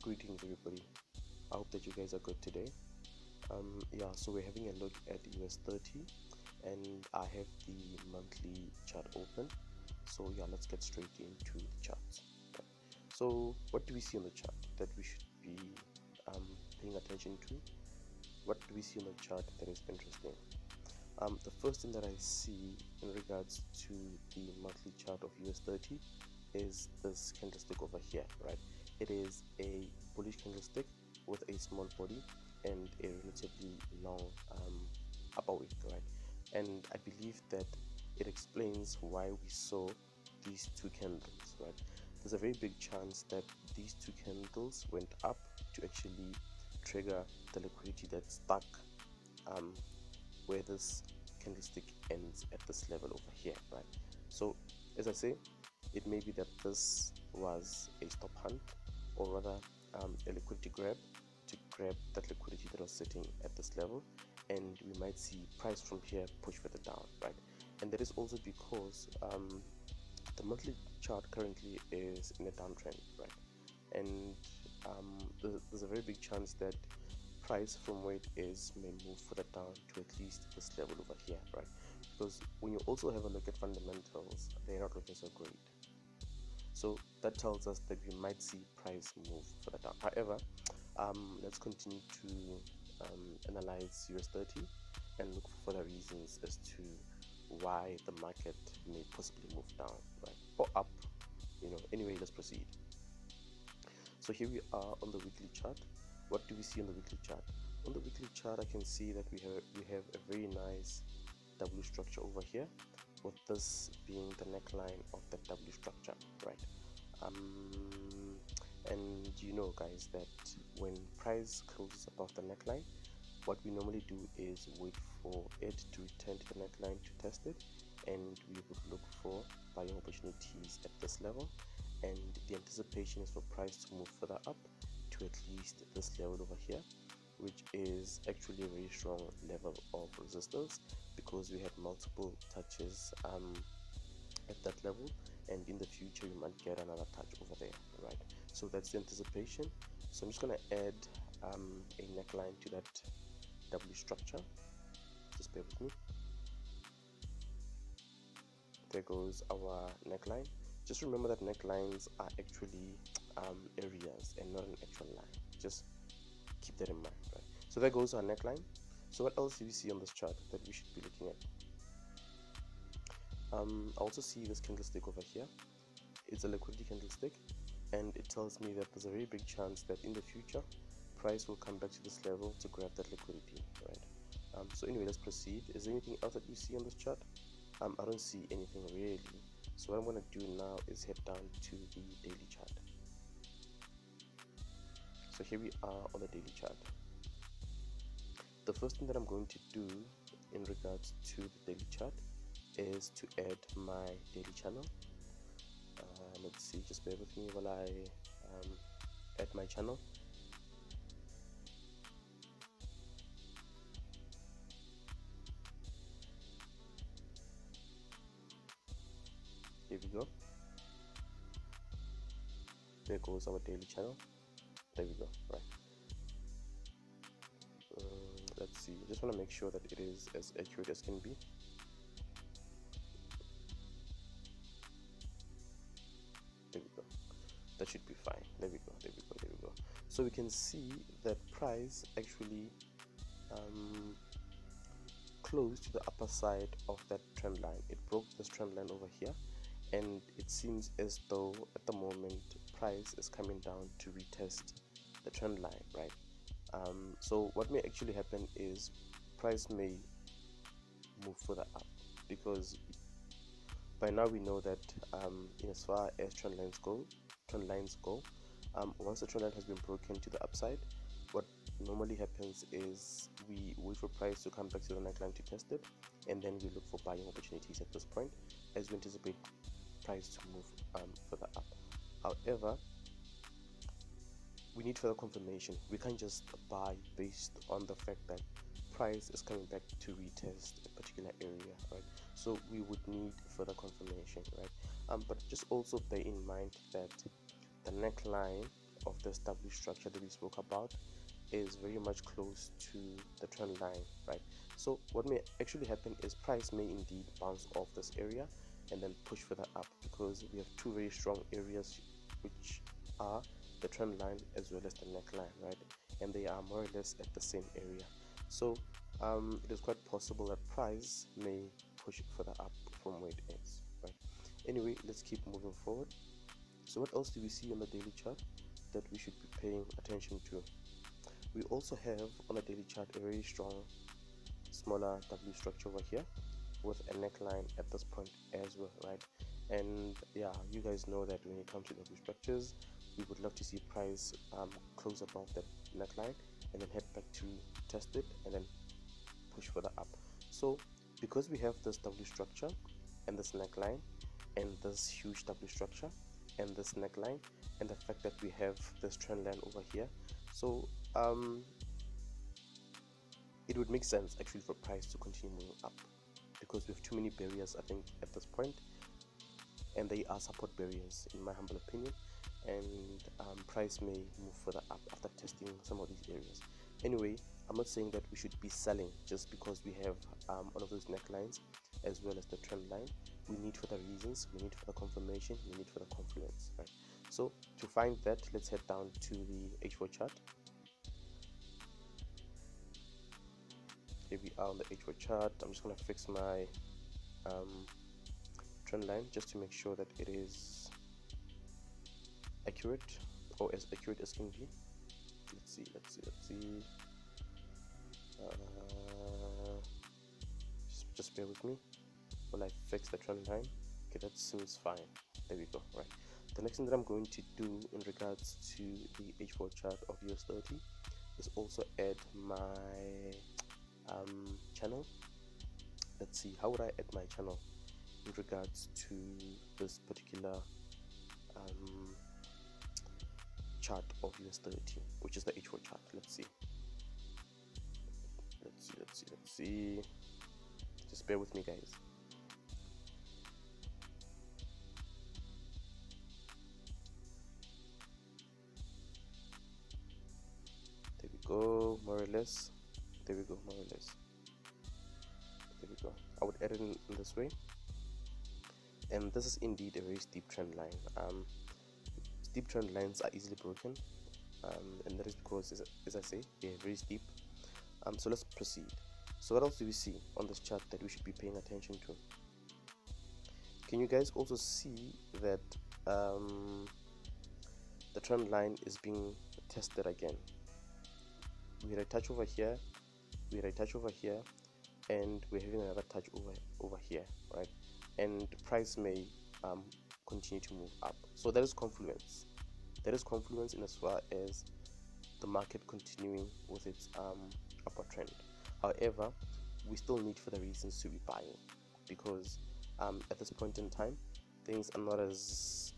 Greetings everybody, I hope that you guys are good today. Yeah, so we're having a look at US30 and I have the monthly chart open. So yeah, let's get straight into the charts. Okay. So what do we see on the chart that we should be paying attention to? What do we see on the chart that is interesting? The first thing that I see in regards to the monthly chart of US30 is this candlestick over here, right? It is a bullish candlestick with a small body and a relatively long upper wick, right? And I believe that it explains why we saw these two candles, right? There's a very big chance that these two candles went up to actually trigger the liquidity that's stuck where this candlestick ends at this level over here, right? So as I say, it may be that this was a stop hunt, or rather a liquidity grab to grab that liquidity that was sitting at this level, and we might see price from here push further down, right? And that is also because the monthly chart currently is in a downtrend, right? And there's a very big chance that price from where it is may move further down to at least this level over here, right? Because when you also have a look at fundamentals, they're not looking so great. So that tells us that we might see price move further down. However, let's continue to analyze US30 and look for further reasons as to why the market may possibly move down, right, or up. Anyway, let's proceed. So here we are on the weekly chart. What do we see on the weekly chart? On the weekly chart, I can see that we have a very nice W structure over here, with this being the neckline of the W structure, right? And you know, guys, that when price closes above the neckline, what we normally do is wait for it to return to the neckline to test it, and we would look for buying opportunities at this level, and the anticipation is for price to move further up to at least this level over here, which is actually a very strong level of resistance because we had multiple touches at that level, and in the future we might get another touch over there, right? So that's the anticipation. So I'm just going to add a neckline to that W structure. Just bear with me. There goes our neckline. Just remember that necklines are actually areas and not an actual line. Just keep that in mind, right? So there goes our neckline. So what else do we see on this chart that we should be looking at? I also see this candlestick over here. It's a liquidity candlestick, and it tells me that there's a very big chance that in the future price will come back to this level to grab that liquidity, right? So anyway, let's proceed. Is there anything else that you see on this chart? I don't see anything really. So what I'm going to do now is head down to the daily chart. So here we are on the daily chart. The first thing that I'm going to do in regards to the daily chart is to add my daily channel. Let's see, just bear with me while I add my channel. Here we go. There goes our daily channel. There we go, right? Let's see, just want to make sure that it is as accurate as can be. There we go. That should be fine. There we go, there we go, there we go. So we can see that price actually close to the upper side of that trend line. It broke this trend line over here, and it seems as though at the moment price is coming down to retest the trend line, right? So what may actually happen is price may move further up, because by now we know that in as far as trend lines go, once the trend line has been broken to the upside, what normally happens is we wait for price to come back to the neckline to test it, and then we look for buying opportunities at this point as we anticipate price to move further up. However, we need further confirmation. We can't just buy based on the fact that price is coming back to retest a particular area, right? So we would need further confirmation, right? But just also bear in mind that the neckline of this W structure that we spoke about is very much close to the trend line, right? So what may actually happen is price may indeed bounce off this area and then push further up, because we have two very strong areas, which are the trend line as well as the neckline, right? And they are more or less at the same area. So it is quite possible that price may push further up from where it is, right? Anyway, let's keep moving forward. So what else do we see on the daily chart that we should be paying attention to? We also have on the daily chart a very strong smaller W structure over here with a neckline at this point as well, right? And yeah, you guys know that when it comes to W structures, we would love to see price close above that neckline and then head back to test it and then push further up. So because we have this W structure and this neckline and this huge W structure and this neckline and the fact that we have this trend line over here, so it would make sense actually for price to continue moving up, because we have too many barriers, I think, at this point, and they are support barriers in my humble opinion, and price may move further up after testing some of these areas. Anyway, I'm not saying that we should be selling just because we have all of those necklines as well as the trend line. We need further reasons, we need further confirmation, we need further confluence, right? So to find that, let's head down to the H4 chart. Here we are on the H4 chart. I'm just going to fix my trend line just to make sure that it is accurate, or as accurate as can be. Let's see. Just bear with me while I fix the trend line. Okay, that seems fine. There we go. Right. The next thing that I'm going to do in regards to the H4 chart of US30 is also add my channel. Let's see, how would I add my channel in regards to this particular chart of US30, which is the H4 chart. Let's see. Just bear with me, guys. There we go, more or less. There we go, more or less. There we go. I would add it in this way. And this is indeed a very steep trend line. Steep trend lines are easily broken, and that is because, as I say, they are very steep. So let's proceed. So what else do we see on this chart that we should be paying attention to? Can you guys also see that the trend line is being tested again? We had a touch over here, we had a touch over here, and we're having another touch over here, right? And price may continue to move up. So that is confluence. That is confluence in as far as the market continuing with its upward trend. However, we still need further reasons to be buying, because at this point in time, things are not as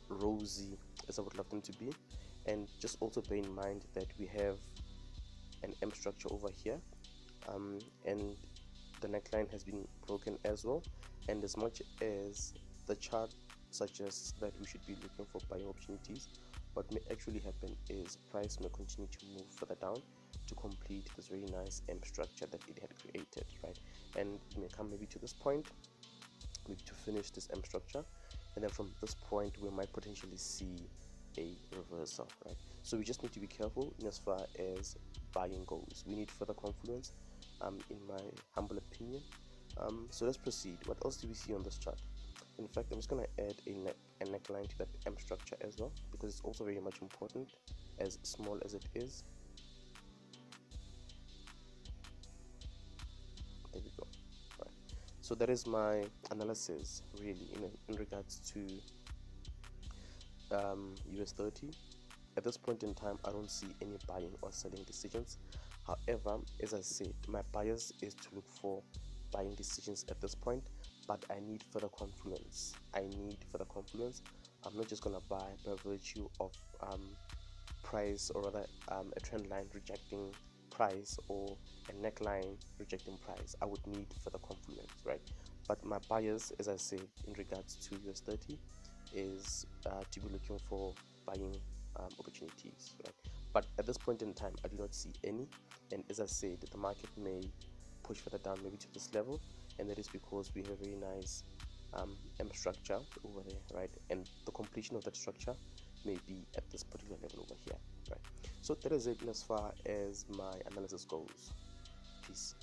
rosy as I would love them to be. And just also bear in mind that we have an M structure over here, and the neckline has been broken as well. And as much as the chart suggests that we should be looking for buying opportunities, what may actually happen is price may continue to move further down to complete this very nice M structure that it had created, right? And it may come maybe to this point, maybe to finish this M structure, and then from this point we might potentially see a reversal, right? So we just need to be careful in as far as buying goes. We need further confluence, in my humble opinion. So let's proceed. What else do we see on this chart? In fact, I'm just going to add a neckline to that M structure as well, because it's also very much important, as small as it is. There we go. Right. So that is my analysis really in regards to US30. At this point in time, I don't see any buying or selling decisions. However, as I said, my bias is to look for buying decisions at this point, but I need further confluence. I'm not just gonna buy by virtue of price, or rather a trend line rejecting price or a neckline rejecting price. I would need further confluence, right? But my bias, as I said, in regards to US30 is to be looking for buying opportunities. point in time, I do not see any, and as I said, the market may push further down, maybe to this level, and that is because we have a very nice M structure over there, right? And the completion of that structure may be at this particular level over here, right? So that is it as far as my analysis goes. Peace.